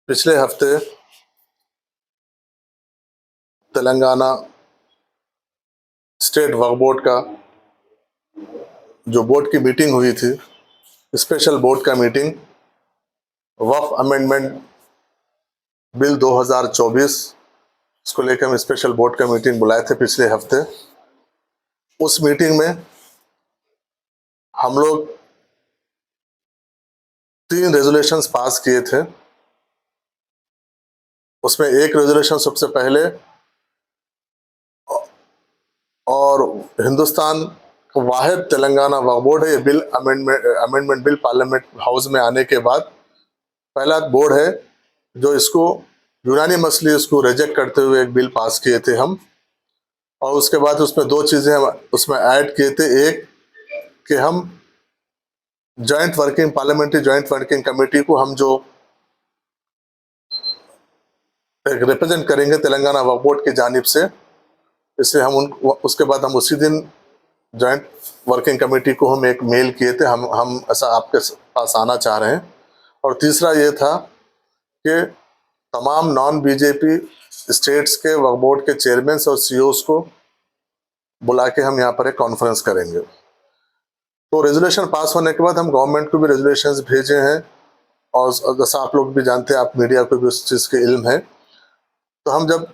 पिछले हफ्ते तेलंगाना स्टेट वक्फ बोर्ड का जो बोर्ड की मीटिंग हुई थी, स्पेशल बोर्ड का मीटिंग वक्फ अमेंडमेंट बिल 2024 इसको लेकर हम स्पेशल बोर्ड का मीटिंग बुलाए थे पिछले हफ्ते। उस मीटिंग में हम लोग 3 रेजोल्यूशंस पास किए थे। उसमें एक रेजोल्यूशन सबसे पहले और हिंदुस्तान का वाहिद तेलंगाना वक्फ बोर्ड है। ये bill amendment bill parliament house में आने के बाद पहला बोर्ड है जो इसको यूनानिमसली इसको रिजेक्ट करते हुए एक बिल पास किए थे हम। और उसके बाद उसमें 2 चीज़ें हम उसमें ऐड किए थे। एक कि हम पार्लियामेंट्री जॉइंट वर्किंग कमेटी को हम जो एक रिप्रेजेंट करेंगे तेलंगाना वक्फ बोर्ड की जानिब से, इसलिए हम उसके बाद हम उसी दिन जॉइंट वर्किंग कमेटी को हम एक मेल किए थे, हम ऐसा आपके पास आना चाह रहे हैं। और तीसरा ये था कि तमाम नॉन बीजेपी स्टेट्स के वक्फ बोर्ड के चेयरमैन और सीईओज को बुला के हम यहाँ पर एक कॉन्फ्रेंस करेंगे। तो रेजोल्यूशन पास होने के बाद हम गवर्नमेंट को भी रेजोल्यूशंस भेजे हैं, और जैसा आप लोग भी जानते हैं, आप मीडिया को भी उस चीज़ के इल्म है। तो हम जब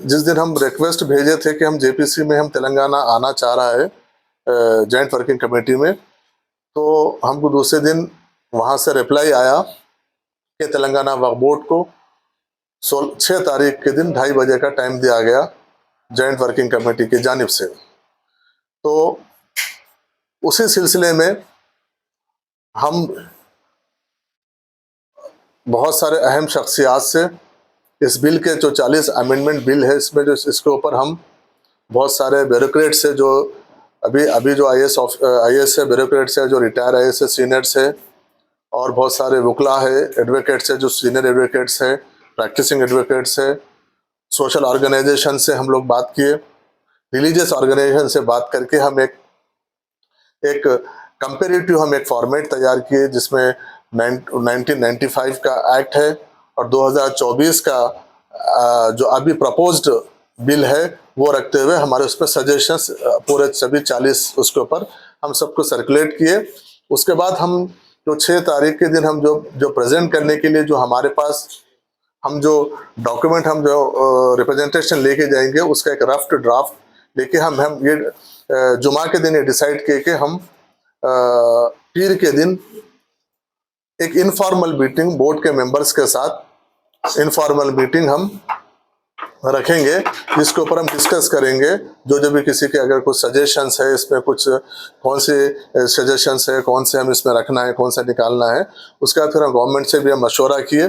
जिस दिन हम रिक्वेस्ट भेजे थे कि हम जेपीसी में हम तेलंगाना आना चाह रहा है जॉइंट वर्किंग कमेटी में, तो हमको दूसरे दिन वहाँ से रिप्लाई आया कि तेलंगाना वक्फ बोर्ड को 6 तारीख के दिन 2:30 बजे का टाइम दिया गया जॉइंट वर्किंग कमेटी की जानिब से। तो उसी सिलसिले में हम बहुत सारे अहम शख्सियात से इस बिल के जो 40 अमेंडमेंट बिल है, इसमें जो इसके ऊपर हम बहुत सारे ब्यूरोक्रेट्स है जो अभी जो आईएएस है, ब्यूरोक्रेट्स है जो रिटायर आईएएस है, सीनियर्स है, और बहुत सारे वकला है, एडवोकेट्स है जो सीनियर एडवोकेट्स है, प्रैक्टिसिंग एडवोकेट्स है, सोशल ऑर्गेनाइजेशन से हम लोग बात किए, रिलीजियस ऑर्गेनाइजेशन से बात करके हम एक कंपेरेटिव हम एक फॉर्मेट तैयार किए जिसमें 1995 का एक्ट है और 2024 का जो अभी प्रपोज्ड बिल है वो रखते हुए हमारे उस पर सजेशंस पूरे सभी 40 उसके ऊपर हम सबको सर्कुलेट किए। उसके बाद हम जो 6 तारीख के दिन हम जो प्रेजेंट करने के लिए जो हमारे पास हम जो डॉक्यूमेंट हम जो रिप्रेजेंटेशन लेके जाएंगे, उसका एक रफ ड्राफ्ट लेके हम ये जुमा के दिन ये डिसाइड किए कि हम पीर के दिन एक इनफॉर्मल मीटिंग बोर्ड के मेंबर्स के साथ इनफॉर्मल मीटिंग हम रखेंगे, जिसके ऊपर हम डिस्कस करेंगे जो भी किसी के अगर कुछ सजेशंस है, इसमें कुछ कौन से सजेशंस है, कौन से हम इसमें रखना है, कौन सा निकालना है। उसके बाद फिर हम गवर्नमेंट से भी हम मशवरा किए,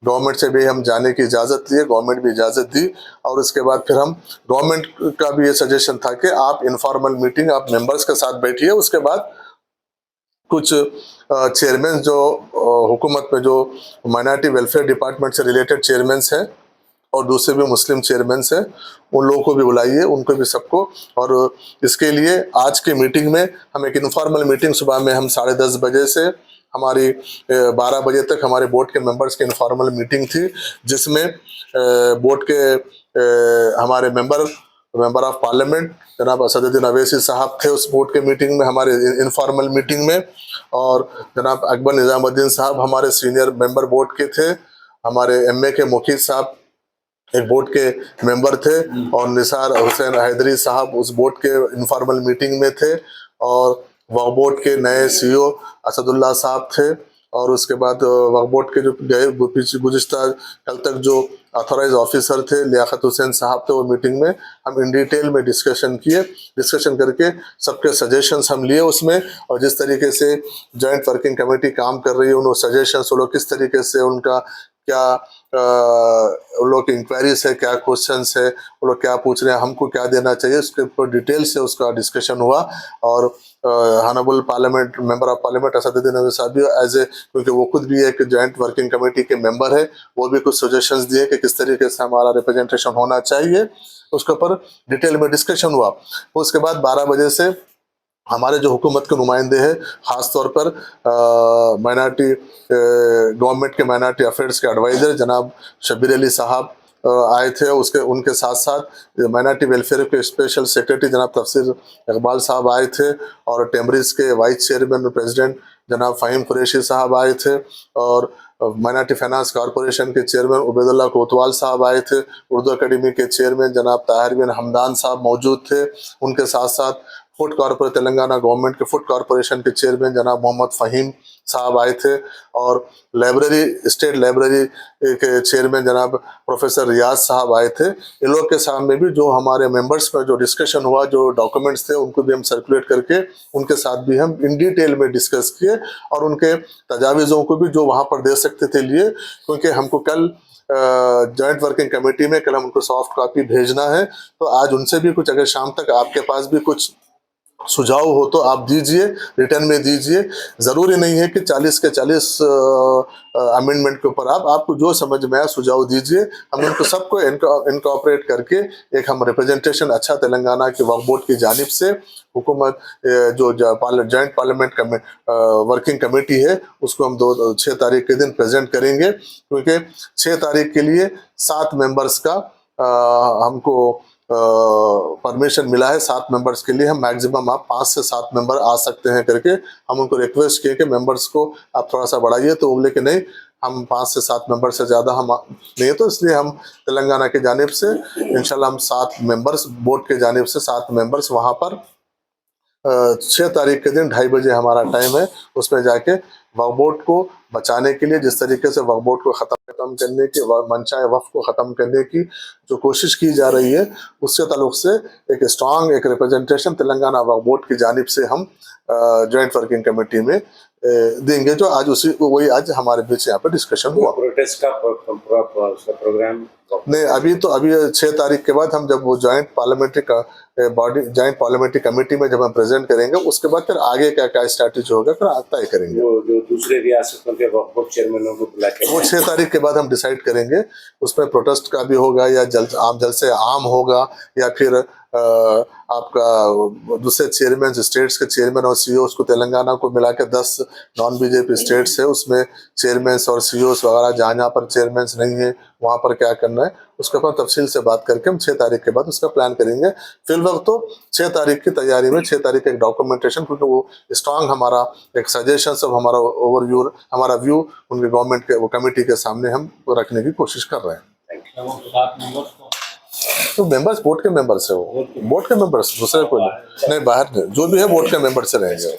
गवर्नमेंट से भी हम जाने की इजाज़त लिए, गवर्नमेंट भी इजाज़त दी। और उसके बाद फिर हम गवर्नमेंट का भी ये सजेशन था कि आप इनफॉर्मल मीटिंग आप मेंबर्स के साथ बैठिए। उसके बाद कुछ चेयरमैन जो हुकूमत में जो माइनॉरिटी वेलफेयर डिपार्टमेंट से रिलेटेड चेयरमैन हैं और दूसरे भी मुस्लिम चेयरमैन हैं, उन लोगों को भी बुलाइए, उनको भी सबको। और इसके लिए आज के मीटिंग में हम एक इनफॉर्मल मीटिंग सुबह में हम 10:30 बजे से हमारी 12 बजे तक हमारे बोर्ड के मेंबर्स की इनफॉर्मल मीटिंग थी, जिसमें बोर्ड के हमारे मेंबर ऑफ पार्लियामेंट जनाब असदुद्दीन अवैसी साहब थे उस बोर्ड के मीटिंग में, हमारे इनफॉर्मल मीटिंग में। और जनाब अकबर निज़ामुद्दीन साहब हमारे सीनियर मेंबर बोर्ड के थे, हमारे एमए के मुखीद साहब एक बोर्ड के मेंबर थे, और निसार हुसैन हैदरी साहब उस बोर्ड के इनफॉर्मल मीटिंग में थे, और वक्फ बोर्ड के नए सीईओ असदुल्ला साहब थे। और उसके बाद वक्फ बोर्ड के जो गए गुज़िश्ता कल तक जो ऑथोराइज ऑफिसर थे लियाकत हुसैन साहब थे, वो मीटिंग में हम इन डिटेल में डिस्कशन किए। डिस्कशन करके सबके सजेशंस हम लिए उसमें, और जिस तरीके से जॉइंट वर्किंग कमेटी काम कर रही है उन सजेशंस वो लोग किस तरीके से उनका क्या उन लोग की इंक्वायरीज है, क्या क्वेश्चंस है, वो लोग क्या पूछ रहे हैं, हमको क्या देना चाहिए, उसके ऊपर डिटेल से उसका डिस्कशन हुआ। और honourable parliament member of parliament Asaduddin Owaisi साहब भी एज ए, क्योंकि वो खुद भी एक जॉइंट वर्किंग कमेटी के मेंबर है, वो भी कुछ सजेशंस दिए कि किस तरीके से हमारा रिप्रेजेंटेशन होना चाहिए, उसके ऊपर डिटेल में डिस्कशन हुआ। उसके बाद 12 बजे से हमारे जो हुकूमत के नुमाइंदे हैं, ख़ास तौर पर माइनॉरिटी गवर्नमेंट के माइनॉरिटी अफेयर्स के एडवाइज़र जनाब शब्बीर अली साहब आए थे। उनके साथ साथ माइनॉरिटी वेलफेयर के स्पेशल सेक्रेटरी जनाब तफसीर इकबाल साहब आए थे, और टेमरिज के वाइस चेयरमैन और प्रेसिडेंट जनाब फ़हीम कुरैशी साहब आए थे, और माइनॉरिटी फाइनेंस कॉरपोरेशन के चेयरमैन उबैदुल्लाह कोतवाल साहब आए थे। उर्दू अकेडमी के चेयरमैन जनाब ताहिर बिन हमदान साहब मौजूद थे। उनके साथ साथ फूड कॉरपोरेशन तेलंगाना गवर्नमेंट के फूड कॉरपोरेशन के चेयरमैन जनाब मोहम्मद फ़हीम साहब आए थे, और लाइब्रेरी स्टेट लाइब्रेरी के चेयरमैन जनाब प्रोफेसर रियाज साहब आए थे। इन लोग के सामने भी जो हमारे मेंबर्स में जो डिस्कशन हुआ, जो डॉक्यूमेंट्स थे, उनको भी हम सर्कुलेट करके उनके साथ भी हम इन डिटेल में डिस्कस किए, और उनके तजावीज़ों को भी जो वहाँ पर दे सकते थे लिए, क्योंकि हमको कल जॉइंट वर्किंग कमेटी में कल हम उनको सॉफ्ट कॉपी भेजना है। तो आज उनसे भी कुछ, अगर शाम तक आपके पास भी कुछ सुझाव हो तो आप दीजिए, रिटर्न में दीजिए। ज़रूरी नहीं है कि 40 के 40 अमेंडमेंट के ऊपर आपको जो समझ में आया सुझाव दीजिए। हम उनको सबको इनकॉर्पोरेट करके एक हम रिप्रेजेंटेशन अच्छा तेलंगाना के वक्फ बोर्ड की जानिब से हुकूमत जो जॉइंट पार्लियामेंट वर्किंग कमेटी है, उसको हम 6 तारीख के दिन प्रेजेंट करेंगे, क्योंकि 6 तारीख के लिए 7 मेंबर्स का हमको परमिशन मिला है। 7 मेंबर्स के लिए हम मैक्सिमम आप 5 से 7 मेंबर आ सकते हैं करके हम उनको रिक्वेस्ट किए कि मेंबर्स को आप थोड़ा सा बढ़ाइए, तो बोले कि नहीं, हम 5 से 7 मेंबर से ज़्यादा हम नहीं, तो इसलिए हम तेलंगाना की जानिब से इंशाल्लाह हम 7 मेंबर्स, बोर्ड के जानिब से 7 मेंबर्स वहाँ पर 6 तारीख के दिन 2:30 बजे हमारा टाइम है, उसमें जाके वक्फ बोर्ड को बचाने के लिए, जिस तरीके से वक्फ बोर्ड को ख़त्म करने की, मंशा वक्फ को ख़त्म करने की जो कोशिश की जा रही है, उससे ताल्लुक़ से एक स्ट्रांग एक रिप्रेजेंटेशन तेलंगाना वक्फ बोर्ड की जानिब से हम जॉइंट वर्किंग कमेटी में देंगे, जो आज वही आज हमारे बीच यहाँ पे डिस्कशन हुआ। प्रोटेस्ट का प्रोग्राम नहीं, अभी 6 तारीख के बाद हम जब वो जॉइंट पार्लियामेंट्री कमेटी में जब हम प्रेजेंट करेंगे, उसके बाद फिर आगे क्या क्या स्ट्रैटेजी होगा फिर तय करेंगे। वो जो दूसरे रियासतों के वक्फ बोर्ड चेयरमैनों को बुला के वो 6 तारीख के बाद हम डिसाइड करेंगे, उसमें प्रोटेस्ट का भी होगा, या जलसे आम होगा, या फिर आपका दूसरे चेयरमैन, स्टेट्स के चेयरमैन और सीईओ को तेलंगाना को मिला के 10 नॉन बीजेपी स्टेट्स है, उसमें चेयरमैन और सीईओ वगैरह जहाँ पर चेयरमैन नहीं है वहाँ पर क्या करना है, उसके ऊपर तफसील से बात करके हम 6 तारीख के बाद उसका प्लान करेंगे। फिल वक्त तो 6 तारीख की तैयारी में 6 तारीख एक डॉक्यूमेंटेशन, क्योंकि वो स्ट्रांग हमारा एक सजेशन सब हमारा ओवरव्यू, हमारा व्यू उनके गवर्नमेंट के वो कमेटी के सामने हम रखने की कोशिश कर रहे हैं। तो मेंबर्स बोर्ड के मेंबर्स है, वो बोर्ड के मेंबर्स, दूसरे कोई नहीं, बाहर नहीं, जो भी है बोर्ड के मेंबर से रहेंगे।